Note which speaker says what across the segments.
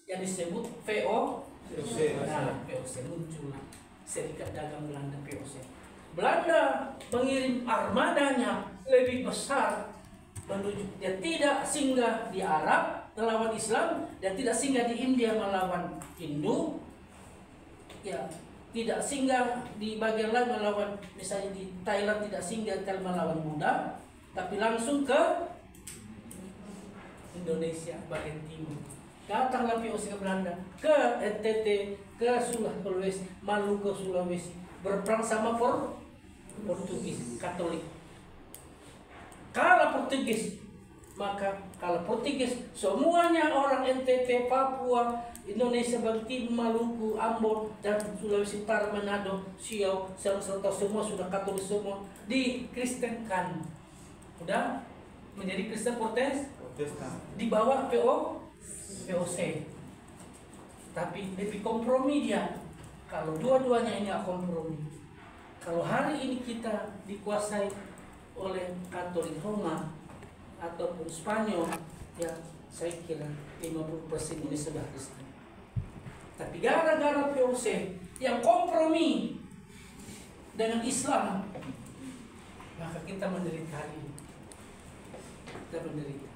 Speaker 1: yang disebut VOC. Nah, VOC muncul Serikat Dagang Belanda, VOC. Belanda mengirim armadanya lebih besar menuju, dia tidak singgah di Arab melawan Islam, dan tidak singgah di India melawan Hindu, ya tidak singgah di bagian lain melawan, misalnya di Thailand tidak singgah melawan Buddha, tapi langsung ke Indonesia bagian timur. Datanglah VOC ke Belanda, ke NTT, ke Sulawesi, Maluku, Sulawesi, berperang sama Portugis Katolik. Kalau Portugis, maka kalau Portugis semuanya orang NTT, Papua, Indonesia bagian timur, Maluku, Ambon, dan Sulawesi Utara, Manado, Siau, Selatan, semua sudah Katolik semua, dikristenkan, udah menjadi Kristen Protestan di bawah VOC. Tapi lebih kompromi dia. Kalau dua-duanya ini kompromi. Kalau hari ini kita dikuasai oleh Katolik Roma ataupun Spanyol, ya saya kira 50% ini sudah Kristen. Tapi gara-gara VOC yang kompromi dengan Islam, maka kita menderita hari ini. Kita menderita.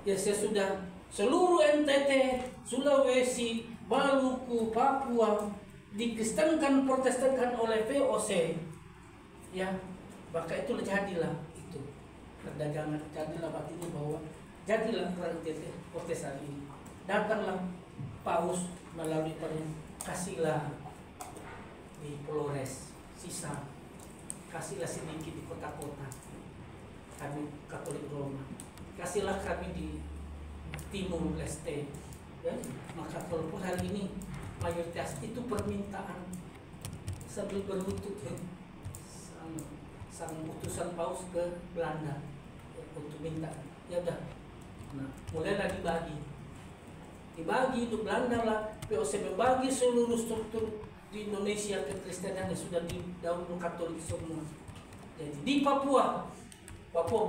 Speaker 1: Ya saya sudah seluruh NTT, Sulawesi, Maluku, Papua dikristenkan, protestankan oleh VOC. Ya, maka itu jadilah itu perdagangan, jadilah artinya bahwa jadilah orang NTT protestan ini. Datanglah Paus melalui kasihlah di Flores, sisa kasihlah sedikit di kota-kota. Kami Katolik Roma, kasihlah kami di Timur Leste, ya. Maka walaupun hari ini mayoritas itu permintaan sambil berlutut, ya, sang utusan Paus ke Belanda, ya, untuk minta, ya udah, nah mulailah dibagi itu Belanda lah, VOC membagi seluruh struktur di Indonesia kekristenan yang sudah didahulu Katolik semua. Jadi di Papua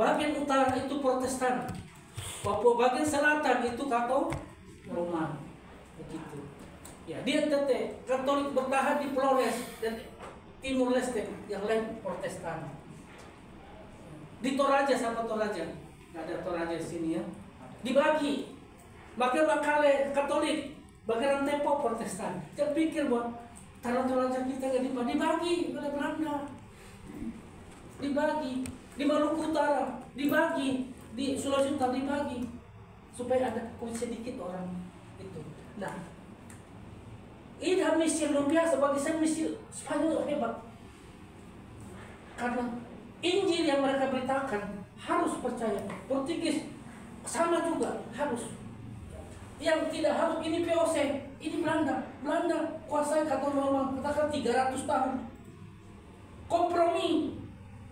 Speaker 1: bagian utara itu Protestan, Papua bagian selatan itu Katolik Roma, begitu. Ya, di NTT Katolik bertahan di Flores dan Timur Leste, yang lain Protestan. Di Toraja, sama Toraja, nggak ada Toraja di sini ya. Dibagi, bagian Makale Katolik, bagian Tepo Protestan. Jangan pikir bahwa tanah Toraja kita nggak dibagi oleh Belanda, dibagi. Di Maluku Utara dibagi, di Sulawesi Utara dibagi, supaya ada sedikit orang itu. Nah, ini misi yang luar biasa bagi saya, misi Spanyol hebat. Karena Injil yang mereka beritakan harus percaya. Portugis sama juga harus. Yang tidak harus ini VOC, ini Belanda. Belanda kuasai Katolik Roma, katakan 300 tahun. Kompromi.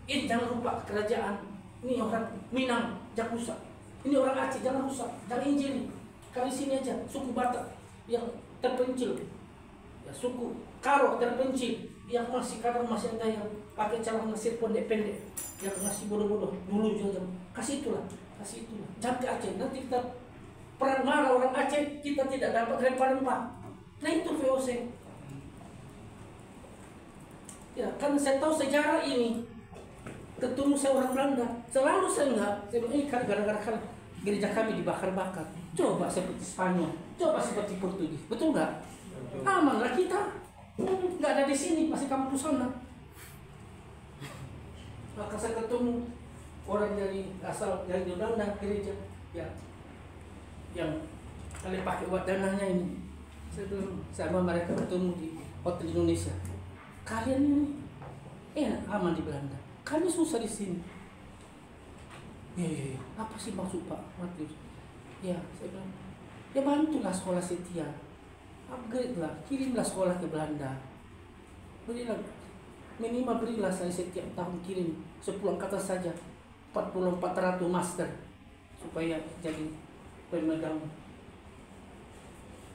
Speaker 1: Ini jangan lupa kerajaan. Ini orang Minang, jangan rusak. Ini orang Aceh, jangan rusak. Jangan Injil. Kali sini aja suku Batak yang terpencil, ya, suku Karo terpencil, yang masih kadang masih ada yang pakai celana Mesir pendek-pendek, yang masih bodoh-bodoh dulu juga. Kasih itulah. Jangan ke Aceh. Nanti kita perang marah orang Aceh, kita tidak dapat rempah-rempah. Nah itu VOC. Ya, kan saya tahu sejarah ini. Ketemu saya orang Belanda, selalu saya bilang ini gara-gara gereja kami dibakar-bakar. Coba seperti Spanyol, coba seperti Portugis, betul nggak? Amanlah kita, nggak ada di sini, masih kampus sana. Maka saya ketemu orang dari asal dari Belanda gereja, ya, yang kalian pakai buat dananya ini. Saya bilang sama mereka ketemu di hotel Indonesia. Kalian ini aman di Belanda. Kami susah di sini. Ya. Apa sih maksud Pak Matius? Ya, saya bilang, ya bantulah sekolah setia. Upgrade lah, kirimlah sekolah ke Belanda. Berilah, minimal berilah saya setiap tahun kirim 10 angkatan saja. 400 master. Supaya jadi pemegang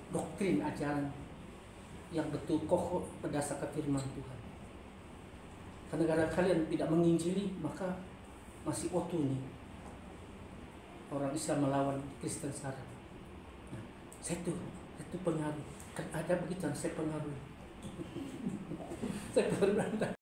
Speaker 1: doktrin ajaran yang betul kokoh berdasarkan firman Tuhan. Karena negara kalian tidak menginjili, maka masih otu nih orang Islam melawan Kristen sekarang. Nah, saya tuh pengaruh. Kan ada begitu, saya pengaruh. Saya pengaruh Anda.